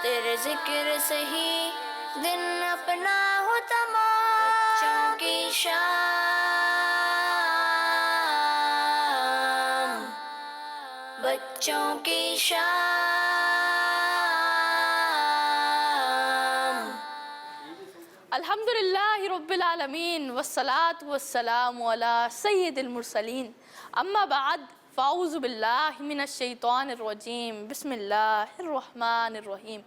تیرے ذکر سے ہی دن اپنا ہو تمام. بچوں کی شام، بچوں کی شام. الحمدللہ رب العالمین والصلاة والسلام علی سید المرسلین. اما بعد فاعوذ باللہ من الشیطان الرجیم. بسم اللہ الرحمن الرحیم.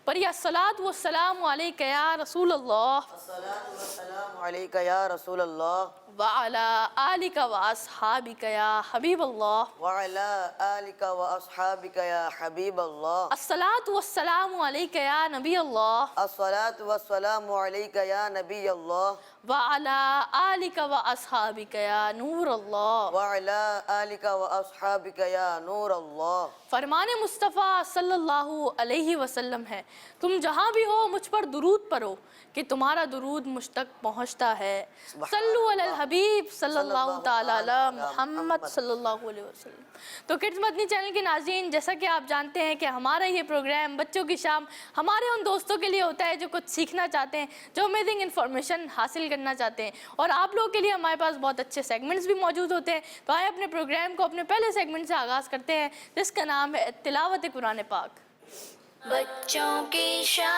پڑھیے الصلاة والسلام علیکہ یا رسول اللہ. الصلاۃ والسلام علیکہ یا رسول اللہ وعلی آلک واصحابک یا حبیب اللہ. وعلی آلک واصحابک یا حبیب اللہ. الصلاة والسلام علیکہ یا نبی اللہ. الصلاۃ والسلام علیکہ یا نبی اللہ وعلی آلک واصحابک یا نور اللہ. وعلی آلک واصحابک یا نور اللہ. فرمان مصطفیٰ صلی اللہ علیہ وسلم ہے، تم جہاں بھی ہو مجھ پر درود پڑھو کہ تمہارا درود مجھ تک پہنچتا ہے. صلو علی الحبیب صلی اللہ تعالی علی محمد صلی اللہ علیہ وسلم. تو کڈز مدنی چینل کے ناظرین، جیسا کہ آپ جانتے ہیں کہ ہمارا یہ پروگرام بچوں کی شام ہمارے ان دوستوں کے لیے ہوتا ہے جو کچھ سیکھنا چاہتے ہیں، جو امیزنگ انفارمیشن حاصل کرنا چاہتے ہیں، اور آپ لوگوں کے لیے ہمارے پاس بہت اچھے سیگمنٹس بھی موجود ہوتے ہیں. تو آئے اپنے پروگرام کو اپنے پہلے سیگمنٹ سے آغاز کرتے ہیں جس کا نام ہے تلاوت قرآن پاک. بچوں کی شام.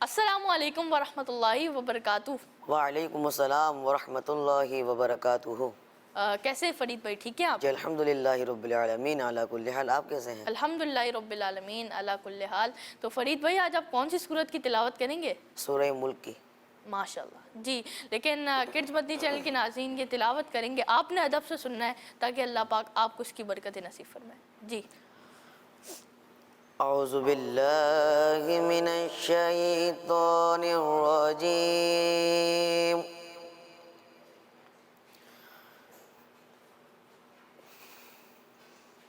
السلام علیکم ورحمۃ اللہ وبرکاتہ. وعلیکم السلام ورحمۃ اللہ وبرکاتہ. کیسے فرید بھائی، ٹھیک ہیں آپ؟ جی الحمدللہ رب العالمین علی کل حال. آپ کیسے ہیں؟ الحمدللہ رب العالمین علی کل حال. تو فرید بھائی آج آپ کون سی سورت کی تلاوت کریں گے؟ سورہ ملک کی. ماشاءاللہ جی. لیکن کڈز مدنی چینل کے ناظرین یہ تلاوت کریں گے، آپ نے ادب سے سننا ہے تاکہ اللہ پاک آپ کو اس کی برکت نصیب فرمائے. جی. اعوذ باللہ من الشیطان الرجیم.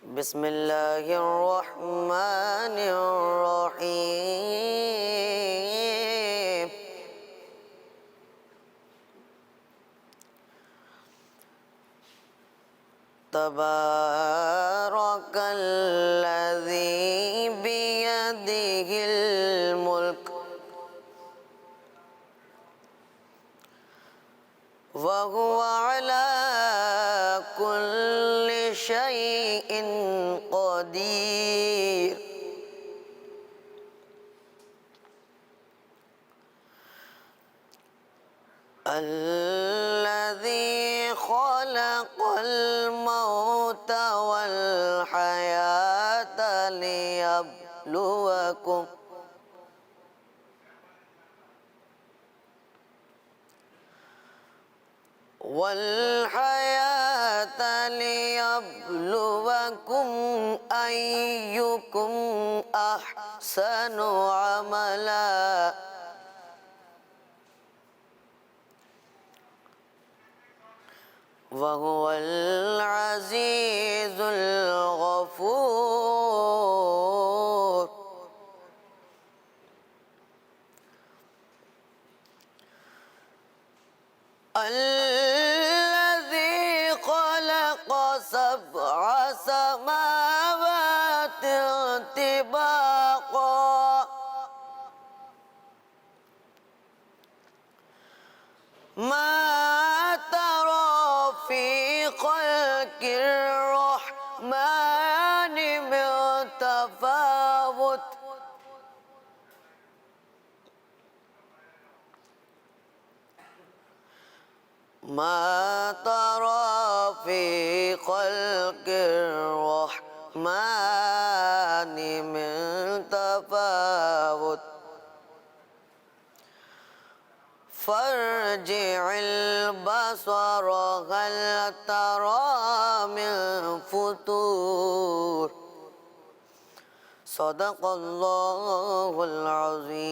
بسم اللہ الرحمن الرحیم. تبارک الذی بیدہ الملک وہو علی کل شیء قدیر. الذي خلق الموت والحياة ليبلوكم أيكم أحسن عملا وهو العزيز الغفور. الذي خلق سبع سماوات طباقا ما ترى في خلق الرحمن من تفاوت ما ترى في خلق الرحمن من تفاوت فارجع البصر هل ترى من فطور. صدق اللہ العظیم.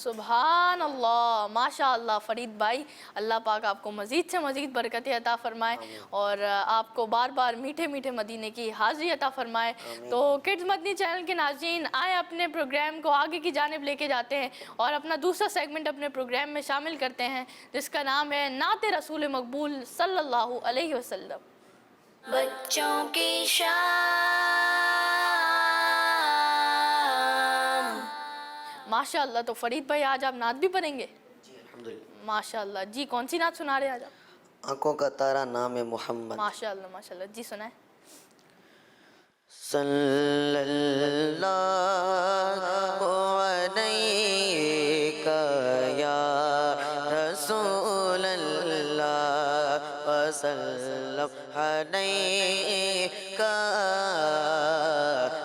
سبحان اللہ، ماشاء اللہ فرید بھائی، اللہ پاک آپ کو مزید سے مزید برکتیں عطا فرمائے اور آپ کو بار بار میٹھے میٹھے مدینے کی حاضری عطا فرمائے۔ تو کڈز مدنی چینل کے ناظرین، آئے اپنے پروگرام کو آگے کی جانب لے کے جاتے ہیں اور اپنا دوسرا سیگمنٹ اپنے پروگرام میں شامل کرتے ہیں، جس کا نام ہے نعت رسول مقبول صلی اللہ علیہ وسلم۔ بچوں کی شام، ماشاءاللہ، تو فرید بھائی آج آپ نعت بھی پڑھیں گے؟ جی الحمدللہ۔ ماشاءاللہ، جی کون سی نعت سنا رہے ہیں آج آپ؟ آنکھوں کا تارا نام محمد۔ ماشاءاللہ ماشاءاللہ، جی سنائیں۔ صلی اللہ علیہ یا رسول اللہ وسلم علیہ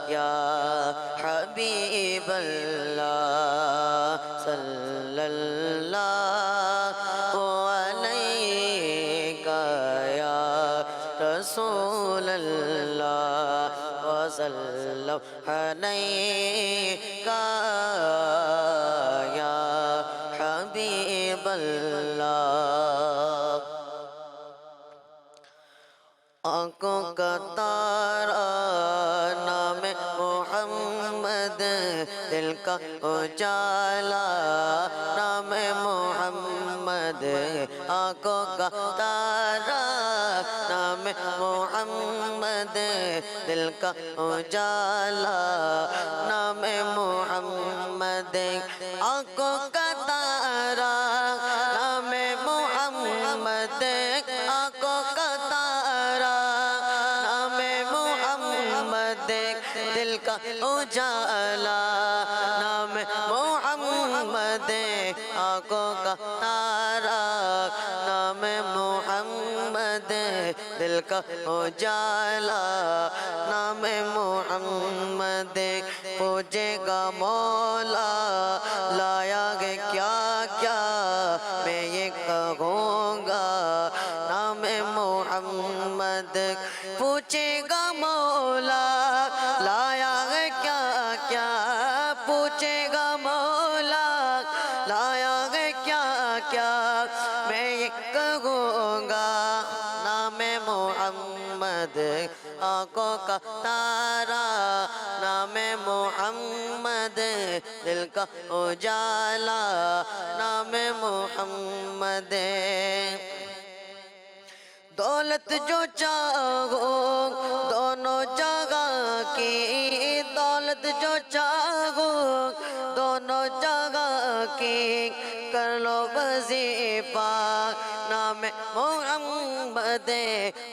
یا حبیب اللہ صلی اللہ علیہ یا رسول اللہ وسلم علیہ یا حبیب اللہ۔ آنکھوں کا تارا نام محمد، دل کا اجالا نام محمد، آنکھوں کا تارا نام محمد، دل کا اجالا نام محمد، آنکھوں کا تارا نام محمد، آنکھوں کا تارا نام محمد، دل کا اجالا نام محمد، آنکھوں کا تارا نام محمد، دل کا اجالا نام محمد، پوجے گا مولا لایا گے کیا کیا میں یہ کہوں گا نام محمد، پوچھے گا مولا لایا ہے کیا کیا، پوچھے گا مولا لایا ہے کیا کیا میں یہ کہوں گا نام محمد، آنکھوں کا تارا نام محمد، دل کا اجالا نام محمد، دولت جو چاہو دونوں جگہ کی، دولت جو چاہو دونوں جگہ کی، کر لو وظیفہ نام محمد،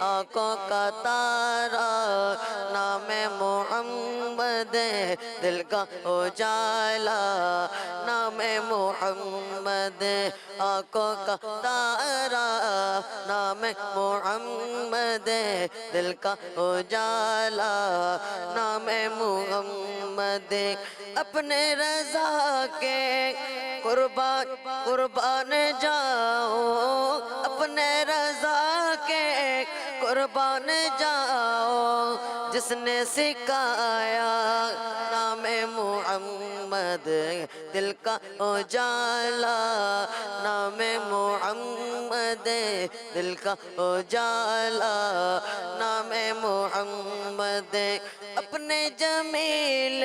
آنکھوں کا تارا نام محمد، دل کا اجالا نام محمد، آنکھوں کا تارا نام محمد، دل کا اجالا نام محمد، اپنے رضا کے قربان جاؤ، اپنے رضا کے قربان جاؤ، جس نے سکھایا نام محمد، دل کا اجالا نام محمد، دل کا اجالا نام محمد، اپنے جمیل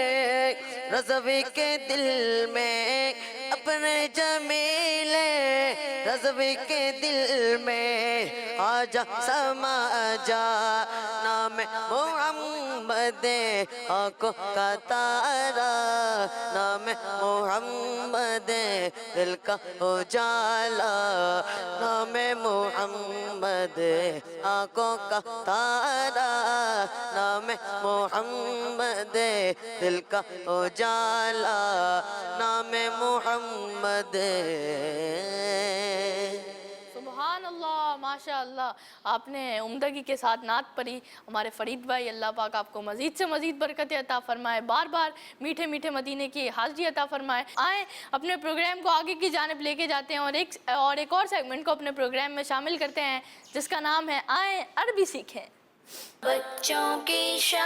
رضوی کے دل میں، اپنے جمیل رضوی کے دل میں آجا سما جا نام محمد، آنکھوں کا تارا نام محمد، دل کا اجالا نام محمد، آنکھوں کا تارا نام محمد، دل کا اجالا نام محمد۔ سبحان اللہ، ماشاء اللہ، آپ نے عمدگی کے ساتھ نعت پڑھی ہمارے فرید بھائی، اللہ پاک آپ کو مزید سے مزید برکتیں عطا فرمائے، بار بار میٹھے میٹھے مدینے کی حاضری عطا فرمائے۔ آئیں اپنے پروگرام کو آگے کی جانب لے کے جاتے ہیں اور ایک اور سیگمنٹ کو اپنے پروگرام میں شامل کرتے ہیں، جس کا نام ہے آئیں عربی سیکھیں۔ بچوں کی شام،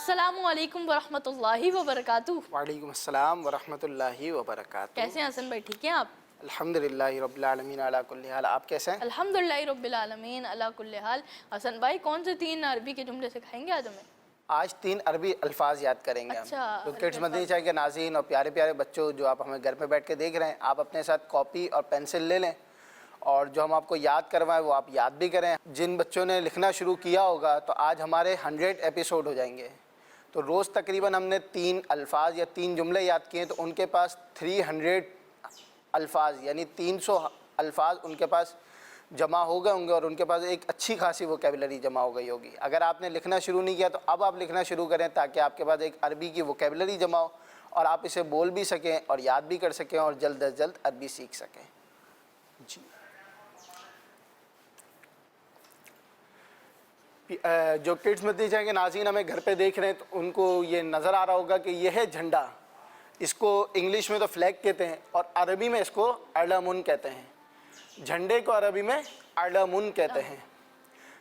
अस्सलामु अलैकुम वरहमतुल्लाहि वबरकातुहू। वालेकुम अस्सलाम वरहमतुल्लाहि वबरकातुहू। कैसे हैं हसन भाई, ठीक हैं आप? अल्हम्दुलिल्लाहि रब्बिल आलमीन अला कुल्ली हाल। आप कैसे हैं? अल्हम्दुलिल्लाहि रब्बिल आलमीन अला कुल्ली हाल। हसन भाई, कौन से 3 अरबी के जुमले सिखाएंगे आज हमें? आज 3 अरबी अल्फाज याद करेंगे अच्छा, हम। तो अरबी किड्स मदनी चैनल के नाज़रीन और प्यारे प्यारे बच्चों जो आप हमें घर पे बैठ के देख रहे हैं, आप अपने साथ कॉपी और पेंसिल ले लें और जो हम आपको याद करवाएं वो आप याद भी करें। जिन बच्चों ने लिखना शुरू किया होगा तो आज हमारे 100 एपिसोड हो जाएंगे। तो रोज़ तकरीबन हमने 3 अल्फाज या 3 जुमले याद किए, तो उनके पास 300 अल्फाज यानी 300 अल्फाज उनके पास जमा हो गए होंगे और उनके पास एक अच्छी खासी वोकेबलरी जमा हो गई होगी। अगर आपने लिखना शुरू नहीं किया तो अब आप लिखना शुरू करें ताकि आपके पास एक अरबी की वोकेबलरी जमा हो और आप इसे बोल भी सकें और याद भी कर सकें और जल्द अज जल्द अरबी सीख सकें। जी, जो किड्स मदनी चैनल के नाज़रीन हमें घर पे देख रहे हैं तो उनको ये नज़र आ रहा होगा कि यह है झंडा। इसको इंग्लिश में तो फ्लैग कहते हैं और अरबी में इसको अलमुन कहते हैं। झंडे को अरबी में अलमुन कहते हैं।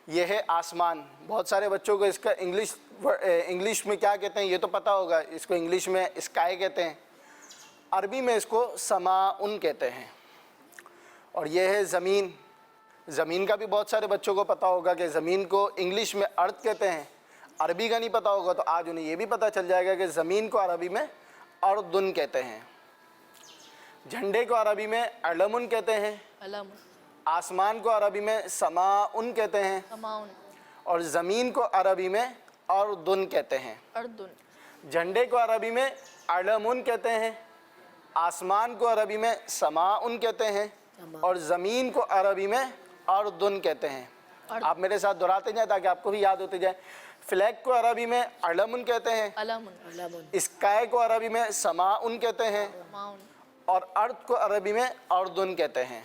यह है आसमान। बहुत सारे बच्चों को इसका इंग्लिश में क्या कहते हैं ये तो पता होगा। इसको इंग्लिश में स्काई कहते हैं, अरबी में इसको समाउन कहते हैं। और यह है ज़मीन। ज़मीन का भी बहुत सारे बच्चों को पता होगा कि ज़मीन को इंग्लिश में अर्थ कहते हैं, अरबी का नहीं पता होगा तो आज उन्हें ये भी पता चल जाएगा कि ज़मीन को अरबी में अर्दुन कहते हैं। झंडे को अरबी में अलमुन कहते हैं, अलम, आसमान को अरबी में समाउन कहते हैं समाउन, और ज़मीन को अरबी में अर्दुन कहते हैं। अर्दुन। झंडे को अरबी में अलमुन कहते हैं, आसमान को अरबी में समाउन कहते हैं और ज़मीन को अरबी में अर्दुन कहते हैं। आप मेरे साथ दोहराते जाएं ताकि आपको भी याद होते जाए। फ्लैग को अरबी में अलमुन कहते हैं, अलमुन, स्काई को अरबी में समाउन कहते हैं समाउन, और अर्थ को अरबी में अर्दुन कहते हैं।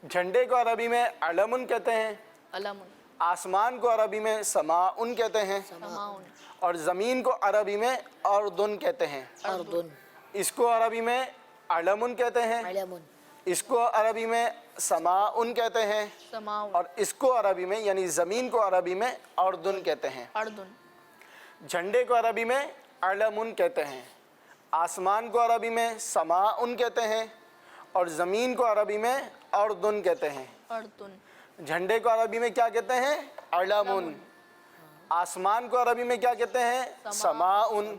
झंडे को अरबी में अलमुन कहते हैं, अलमुन, आसमान को अरबी में समाउन कहते हैं समाउन, और ज़मीन को अरबी में अर्दुन कहते हैं। अर्दुन। इसको अरबी में अलमुन कहते हैं, इसको अरबी में समाउन कहते हैं समाउन, और इसको अरबी में यानी ज़मीन को अरबी में अर्दुन कहते हैं। अर्दुन। झंडे को अरबी में अलमुन कहते हैं, आसमान को अरबी में समाउन कहते हैं और ज़मीन को अरबी में अर्दुन कहते हैं। अर्दुन। झंडे को अरबी में क्या कहते हैं? अलमुन। आसमान को अरबी में क्या कहते हैं? समाउन।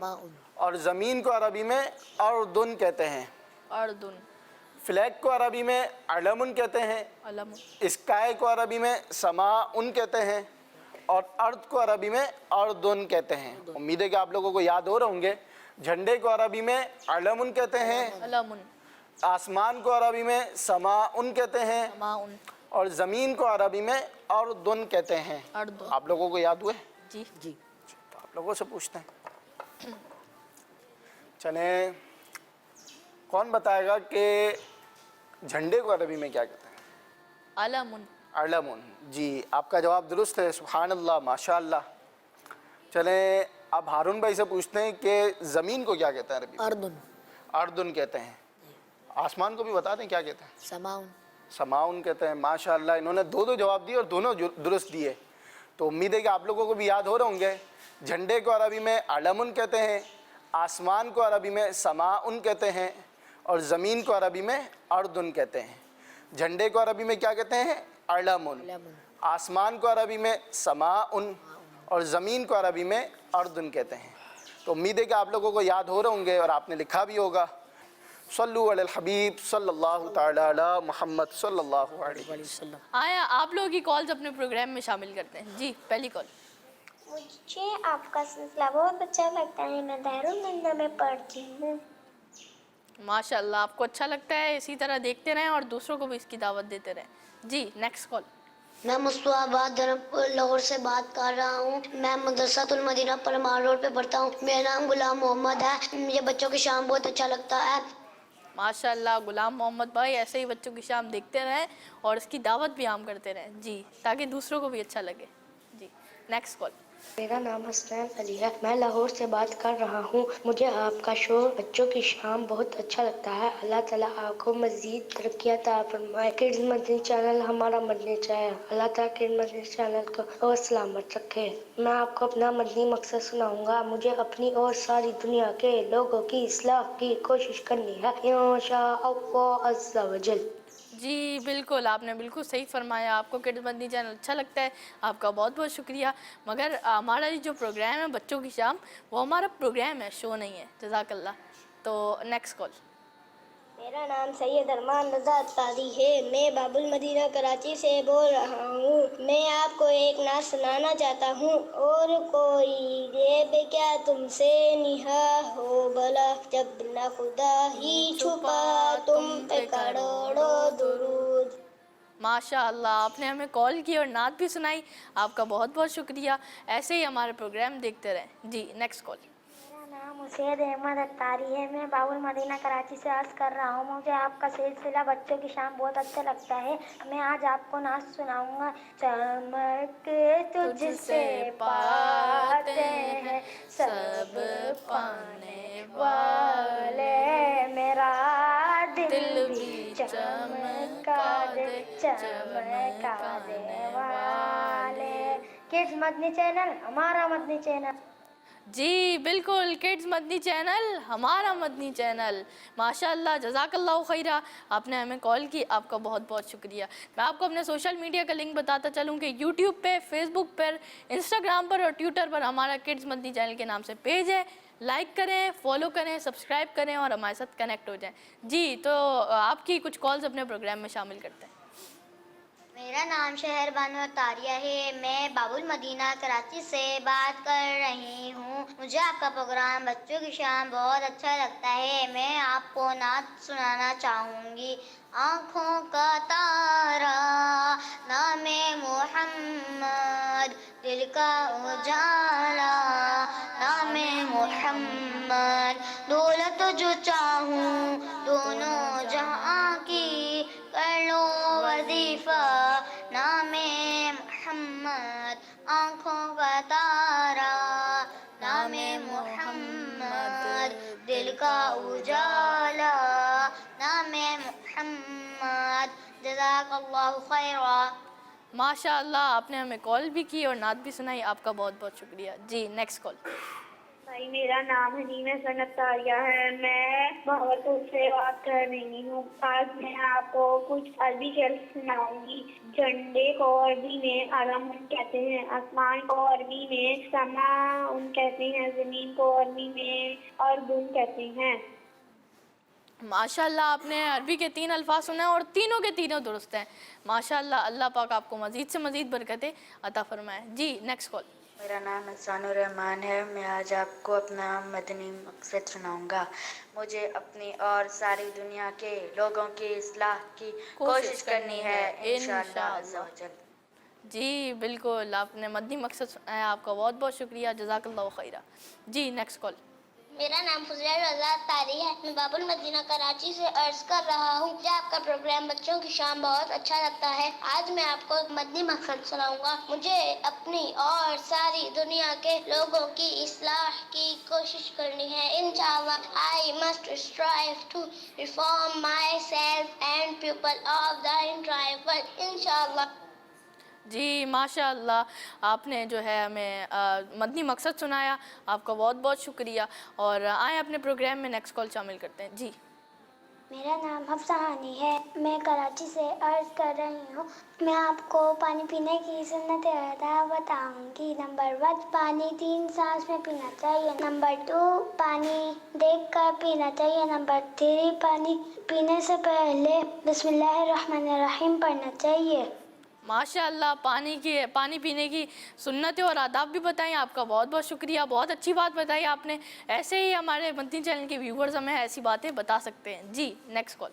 और ज़मीन को अरबी में अर्दुन कहते हैं। अर्दुन। फ्लैग को अरबी में अलमुन कहते हैं, अलमुन, स्काई को अरबी में समाउन कहते हैं और अर्थ को अरबी में अर्दुन कहते हैं। उम्मीद है कि आप लोगों को याद हो रहे होंगे। झंडे को अरबी में अलमुन कहते हैं, अलमुन, आसमान को अरबी में समाउन कहते हैं समाउन, और ज़मीन को अरबी में अर्दुन कहते हैं। अर्दुन। आप लोगों को याद हुए? जी जी। तो आप लोगों से पूछते हैं। चलें, कौन बताएगा कि झंडे को अरबी में क्या कहते हैं? अलमुन। अलमुन। जी, आपका जवाब दुरुस्त है। सुभान अल्लाह, माशा अल्लाह। चलें, अब हारून भाई से पूछते हैं कि ज़मीन को क्या कहते हैं अरबी में? अर्दुन। अर्दुन कहते हैं। आसमान को भी बता दें क्या कहते हैं? समाउन। समाउन कहते हैं। माशा अल्लाह, इन्होंने दो जवाब दिए और दोनों दुरुस्त दिए। तो उम्मीद है कि आप लोगों को भी याद हो रहे होंगे। झंडे को अरबी में अलमुन कहते हैं, आसमान को अरबी में समाउन कहते हैं और ज़मीन को अरबी में अर्दुन कहते हैं। झंडे को अरबी में क्या कहते हैं? अलमुन। आसमान को अरबी में समाउन और ज़मीन को अरबी में अर्दुन कहते हैं। तो उम्मीद है कि आप लोगों को याद हो रहे होंगे और आपने लिखा भी होगा। सल्लु अलल हबीब सल्लल्लाहु तआला अला मुहम्मद सल्लल्लाहु अलैहि वसल्लम। आया आप लोगों की कॉल्स अपने प्रोग्राम में शामिल करते हैं। जी, पहली कॉल। मुझे आपका सिलसिला बहुत अच्छा लगता है, मैं दारुल मंदा में पढ़ती हूँ। माशाल्लाह, आपको अच्छा लगता है, इसी तरह देखते रहें और दूसरों को भी इसकी दावत देते रहें। जी, नेक्स्ट कॉल। मैं मुस्तफाबाद लाहौर से बात कर रहा हूँ। मैं मदरसातुल मदीना परमार रोड पे पढ़ता हूँ। मेरा नाम गुलाम मोहम्मद है। मुझे बच्चों की शाम बहुत अच्छा लगता है। माशाल्लाह, गुलाम मोहम्मद भाई ऐसे ही बच्चों की शाम देखते रहें और इसकी दावत भी आम करते रहें। जी, ताकि दूसरों को भी अच्छा लगे। जी, नेक्स्ट कॉल। میرا نام حسنین علی ہے، میں لاہور سے بات کر رہا ہوں۔ مجھے آپ کا شو بچوں کی شام بہت اچھا لگتا ہے۔ اللہ تعالیٰ آپ کو مزید ترقی عطا فرمائے۔ کڈز مدنی چینل ہمارا مدنی چینل، اللہ تعالیٰ کڈز مدنی چینل کو اور سلامت رکھے۔ میں آپ کو اپنا مدنی مقصد سناؤں گا۔ مجھے اپنی اور ساری دنیا کے لوگوں کی اصلاح کی کوشش کرنی ہے، انشاء اللہ عز و جل۔ جی بالکل، آپ نے بالکل صحیح فرمایا۔ آپ کو کڈز مدنی چینل اچھا لگتا ہے، آپ کا بہت بہت شکریہ۔ مگر ہمارا یہ جو پروگرام ہے بچوں کی شام، وہ ہمارا پروگرام ہے، شو نہیں ہے۔ جزاک اللہ۔ تو نیکسٹ کال۔ میرا نام سید ارمان رضا اتاری ہے، میں باب المدینہ کراچی سے بول رہا ہوں۔ میں آپ کو ایک نعت سنانا چاہتا ہوں۔ اور کوئی غیب کیا تم سے نہا ہو بلا، جب نہ خدا ہی چھپا تم پہ کروڑوں درود۔ ماشاء اللہ، آپ نے ہمیں کال کی اور نعت بھی سنائی، آپ کا بہت بہت شکریہ۔ ایسے ہی ہمارے پروگرام دیکھتے رہیں۔ جی نیکسٹ کال۔ میرا نام حسین احمد اتاری ہے، میں باب المدینہ کراچی سے عرض کر رہا ہوں۔ مجھے آپ کا سلسلہ بچوں کی شام بہت اچھا لگتا ہے۔ میں آج آپ کو نعت سناؤں گا۔ چمک تجھ سے پاتے ہیں سب پانے والے، میرا دل بھی چمکا دے چمکا دے والے۔ کڈز مدنی چینل ہمارا مدنی چینل۔ جی بالکل، کڈز مدنی چینل ہمارا مدنی چینل۔ ماشاء اللہ، جزاک اللہ خیرہ، آپ نے ہمیں کال کی، آپ کا بہت بہت شکریہ۔ میں آپ کو اپنے سوشل میڈیا کا لنک بتاتا چلوں کہ یوٹیوب پہ، فیس بک پر، انسٹاگرام پر اور ٹویٹر پر ہمارا کڈز مدنی چینل کے نام سے پیج ہے۔ لائک کریں، فالو کریں، سبسکرائب کریں اور ہمارے ساتھ کنیکٹ ہو جائیں۔ جی تو آپ کی کچھ کالز اپنے پروگرام میں شامل کرتے ہیں۔ میرا نام شہر بانو تاریہ ہے، میں باب المدینہ کراچی سے بات کر رہی ہوں۔ مجھے آپ کا پروگرام بچوں کی شام بہت اچھا لگتا ہے۔ میں آپ کو نعت سنانا چاہوں گی۔ آنکھوں کا تارا نام محمد، دل کا اجالا نام محمد، دولت جو چاہوں دونوں جہاں کی کر لو وظیفہ نام محمد، آنکھوں کا تارا نام محمد، دل کا اجالا نام محمد، جزاک اللہ خیرا۔ ماشاء اللہ، آپ نے ہمیں کال بھی کی اور نعت بھی سنائی، آپ کا بہت بہت شکریہ۔ جی نیکسٹ کال۔ بھائی میرا نام حلیم سنت تاریہ ہے، میں بہاولپور سے بات کر رہی ہوں۔ آج میں آپ کو کچھ عربی شعر سناؤں گی۔ جھنڈے کو عربی میں علم کہتے ہیں، آسمان کو عربی میں سماء کہتے ہیں، زمین کو عربی میں اردن کہتے ہیں۔ ماشاء اللہ، آپ نے عربی کے 3 الفاظ سنے اور تینوں کے تینوں درست ہیں۔ ماشاء اللہ، اللہ پاک آپ کو مزید سے مزید برکتیں عطا فرمائے۔ جی نیکسٹ کال۔ میرا نام احسان الرحمان ہے، میں آج آپ کو اپنا مدنی مقصد سناؤں گا۔ مجھے اپنی اور ساری دنیا کے لوگوں کی اصلاح کی کوشش کرنی ہے، انشاءاللہ عز و جل۔ جی بالکل، آپ نے مدنی مقصد سنایا، آپ کا بہت بہت شکریہ، جزاک اللہ خیرہ۔ جی نیکسٹ کال۔ میرا نام فضیلہ رضا تاری ہے، میں باب المدینہ کراچی سے عرض کر رہا ہوں۔ مجھے آپ کا پروگرام بچوں کی شام بہت اچھا لگتا ہے۔ آج میں آپ کو مدنی مقصد سناؤں گا۔ مجھے اپنی اور ساری دنیا کے لوگوں کی اصلاح کی کوشش کرنی ہے، انشاءاللہ۔ I must strive to reform myself and people of the entire world، انشاءاللہ۔ جی ماشاء اللہ، آپ نے جو ہے ہمیں مدنی مقصد سنایا، آپ کا بہت بہت شکریہ۔ اور آئیں اپنے پروگرام میں نیکسٹ کال شامل کرتے ہیں۔ جی میرا نام حفصہ ہانی ہے، میں کراچی سے عرض کر رہی ہوں۔ میں آپ کو پانی پینے کی سنت ادا بتاؤں گی۔ نمبر 1، پانی 3 سانس میں پینا چاہیے۔ نمبر 2، پانی دیکھ کر پینا چاہیے۔ نمبر 3، پانی پینے سے پہلے بسم اللہ الرحمن الرحیم پڑھنا چاہیے۔ ماشاء اللہ، پانی پینے کی سنتیں اور آداب بھی بتائیں، آپ کا بہت بہت شکریہ، بہت اچھی بات بتائی آپ نے۔ ایسے ہی ہمارے مدنی چینل کے ویورز ہمیں ایسی باتیں بتا سکتے ہیں۔ جی نیکسٹ کال۔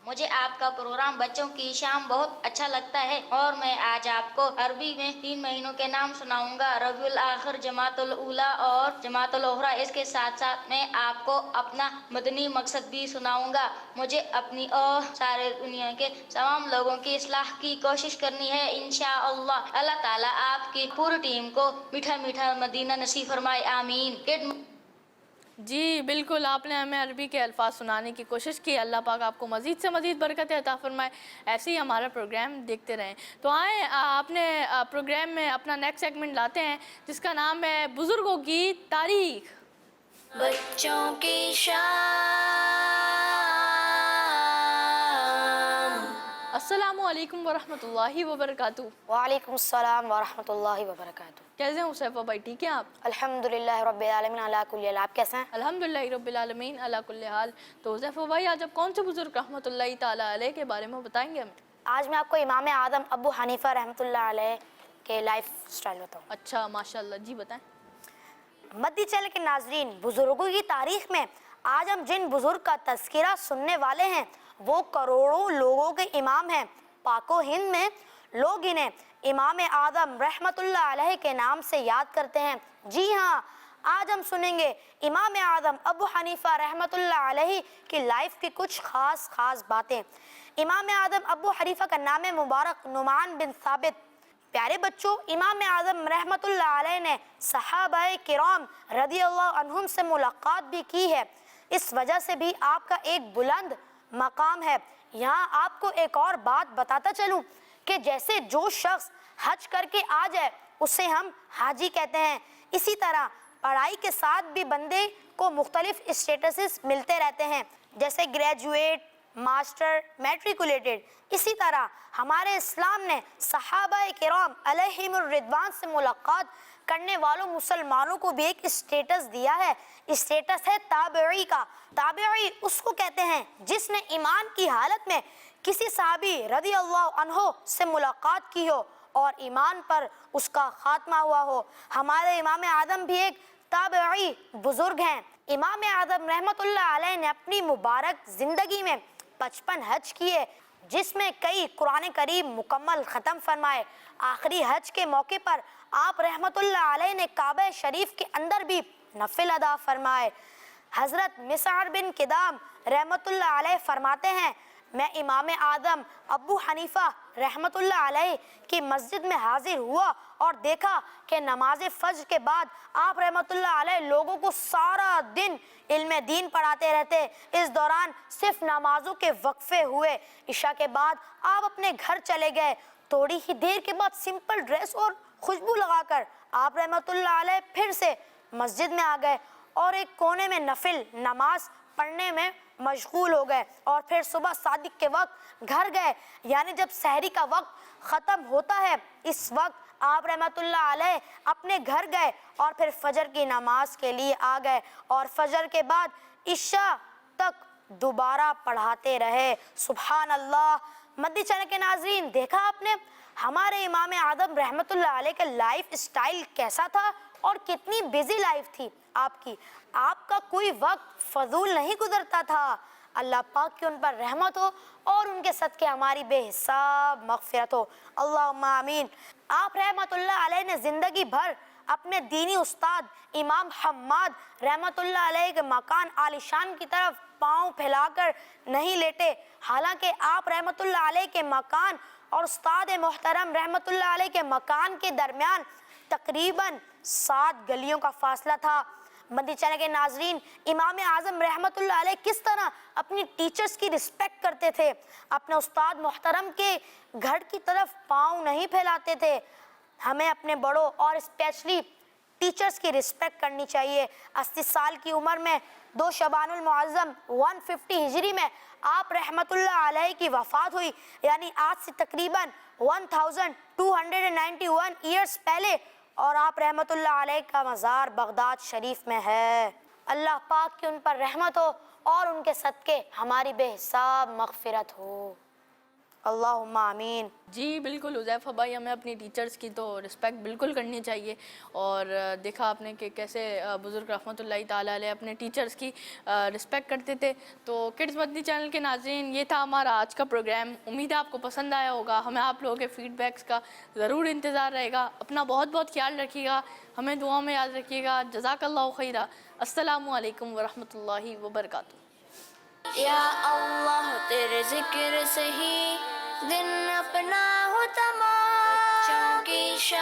मुझे आपका प्रोग्राम बच्चों की शाम बहुत अच्छा लगता है और मैं आज आपको अरबी में 3 महीनों के नाम सुनाऊंगा, रबीउल आखिर, जमातुल ऊला और जमातुल उखरा। इसके साथ साथ मैं आपको अपना मदनी मकसद भी सुनाऊंगा। मुझे अपनी और सारे दुनिया के तमाम लोगों की इस्लाह की कोशिश करनी है इंशाअल्लाह। अल्लाह ताला आपकी पूरी टीम को मीठा मीठा मदीना नसीब फरमाए, आमीन। जी बिल्कुल, आपने हमें अरबी के अल्फाज सुनाने की कोशिश की। अल्लाह पाक आपको मज़ीद से मज़ीद बरकत अता फरमाए। ऐसे ही हमारा प्रोग्राम देखते रहें। तो आए आपने प्रोग्राम में अपना नेक्स्ट सेगमेंट लाते हैं जिसका नाम है बुज़ुर्गों की तारीख। बच्चों की शाम। अस्सलामु अलैकुम वरहमतुल्लाहि वबरकातुहू। वालेकुम अस्सलाम वरहमतुल्लाहि वबरकातुहू। कैसे हैं हुसैफा भाई, ठीक हैं आप? अल्हम्दुलिल्लाह रब्बिल आलमीन अला कुल्ली हाल। आप कैसे हैं? अल्हम्दुलिल्लाह रब्बिल आलमीन अला कुल्ली हाल। तो हुसैफा भाई, आज आप कौन से बुजुर्ग रहमतुल्लाहि ताला अलैह के बारे में बताएंगे हमें? आज मैं आपको इमाम आदम अबू हनीफा रहमतुल्लाह अलैह के लाइफ स्टाइल बताऊँ। अच्छा, माशाल्लाह, जी बताएं। मद्दी चैनल के नाजरीन, बुजुर्गों की तारीख में आज हम जिन बुजुर्ग का तज़किरा सुनने वाले हैं वो करोड़ों लोगों के इमाम हैं। पाको हिंद में लोग इन्हें इमाम आदम रहमतुल्लाह अलैह के नाम से याद करते हैं। जी हाँ, आज हम सुनेंगे इमाम आदम अबू हनीफा रहमतुल्लाह अलैह की लाइफ की कुछ खास बातें। इमाम आदम अबू हनीफा का नाम मुबारक नुमान बिन साबित। प्यारे बच्चों, इमाम आदम रहमतुल्लाह अलैह ने सहाबाए किराम रदियल्लाहु अन्हुम से मुलाकात भी की है। इस वजह से भी आपका एक बुलंद मकाम है। यहाँ आपको एक और बात बताता चलूँ कि जैसे जो शख्स हज करके आ जाए उसे हम हाजी कहते हैं, इसी तरह पढ़ाई के साथ भी बंदे को मुख्तलिफ स्टेटसेस मिलते रहते हैं, जैसे ग्रेजुएट, मास्टर, मैट्रिकुलेटेड। इसी तरह हमारे इस्लाम ने सहाबाए किराम अलैहिमुर रिदवान से मुलाकात करने वालों मुसलमानों को भी एक स्टेटस दिया है। स्टेटस है ताबई का। ताबई उसको कहते हैं जिसने ईमान की हालत में किसी सहाबी रदियल्लाहु अन्हु से मुलाकात की हो और ईमान पर उसका खात्मा हुआ हो। हमारे इमाम आदम भी एक ताबई बुजुर्ग हैं। इमाम आदम रहमतुल्लाह अलैह ने अपनी मुबारक जिंदगी में 55 हज किए, जिसमें कई कुरान करीम मुकम्मल ख़त्म फरमाए। आखिरी हज के मौके पर आप रहमतुल्लाह अलैह ने काबा शरीफ के अंदर भी नफिल अदा फरमाए। हज़रत मिसअर बिन किदाम रहमतुल्लाह अलैह फरमाते हैं, मैं इमाम आदम अबू हनीफा रहमतुल्लाह अलैह की मस्जिद में हाजिर हुआ और देखा कि नमाज फज्र के बाद आप रहमतुल्लाह अलैह लोगों को सारा दिन इल्म दीन पढ़ाते रहते। इस दौरान सिर्फ नमाजों के वक्फे हुए। इशा के बाद आप अपने घर चले गए। थोड़ी ही देर के बाद सिंपल ड्रेस और खुशबू लगाकर आप रहमतुल्लाह अलैह फिर से मस्जिद में आ गए और एक कोने में नफिल नमाज पढ़ने में मशगूल हो गए और फिर सुबह सादिक के वक्त घर गए, यानी जब सहरी का वक्त ख़त्म होता है इस वक्त आप रहमतुल्लाह अलैह अपने घर गए और फिर फजर की नमाज के लिए आ गए और फजर के बाद इशा तक दोबारा पढ़ाते रहे। सुभान अल्लाह। मद्दी चैनल के नाजरीन, देखा आपने हमारे इमाम आदम रहमतुल्लाह अलैह का लाइफ स्टाइल कैसा था और कितनी बिजी लाइफ थी आपकी। आपका कोई वक्त फजूल नहीं गुजरता था। अल्लाह पाक की उन पर रहमत हो और उनके सदके हमारी बेहिसाब मग़फ़िरत हो। अल्लाहुम्मा आमीन। आप रहमतुल्लाह अलैह ने ज़िंदगी भर अपने दीनी उस्ताद इमाम हम्माद रहमतुल्लाह अलैह के मकान आलिशान की तरफ पाँव फैलाकर नहीं लेटे। हालांकि आप रहमतुल्लाह अलैह के मकान और उस्ताद मोहतरम रहमतुल्लाह अलैह के मकान के दरमियान तकरीबन 7 गलियों का फासला था। मद्दी चैनल के नाजरीन, इमाम आज़म रहमतुल्लाह अलैह किस तरह अपनी टीचर्स की रिस्पेक्ट करते थे। अपने उस्ताद मोहतरम के घर की तरफ पाँव नहीं फैलाते थे। हमें अपने बड़ों और स्पेशली टीचर्स की रिस्पेक्ट करनी चाहिए। 80 साल की उम्र में 2 शबानुल मुअज़्ज़म 150 हिजरी में आप रहमतुल्लाह अलैह की वफ़ात हुई, यानी आज से तकरीबन 1291 ईयर्स पहले, और आप रहमतुल्लाह अलैह का मज़ार बगदाद शरीफ में है। अल्लाह पाक की उन पर रहमत हो और उनके सदके हमारी बेहिसाब मग़फ़िरत हो। اللہم آمین۔ جی بالکل حذیفہ بھائی، ہمیں اپنی ٹیچرز کی تو رسپیکٹ بالکل کرنی چاہیے، اور دیکھا آپ نے کہ کیسے بزرگ رحمۃ اللہ تعالیٰ علیہ اپنے ٹیچرز کی رسپیکٹ کرتے تھے۔ تو کڈز مدنی چینل کے ناظرین، یہ تھا ہمارا آج کا پروگرام، امید ہے آپ کو پسند آیا ہوگا۔ ہمیں آپ لوگوں کے فیڈ بیکس کا ضرور انتظار رہے گا۔ اپنا بہت بہت خیال رکھیے گا، ہمیں دعاؤں میں یاد رکھیے گا۔ جزاک اللہ خیرہ۔ السلام علیکم ورحمۃ اللہ وبرکاتہ۔ یا اللہ تیرے ذکر سے ہی دن اپنا ہو تمام، بچوں کی شام،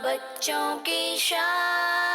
بچوں کی شام۔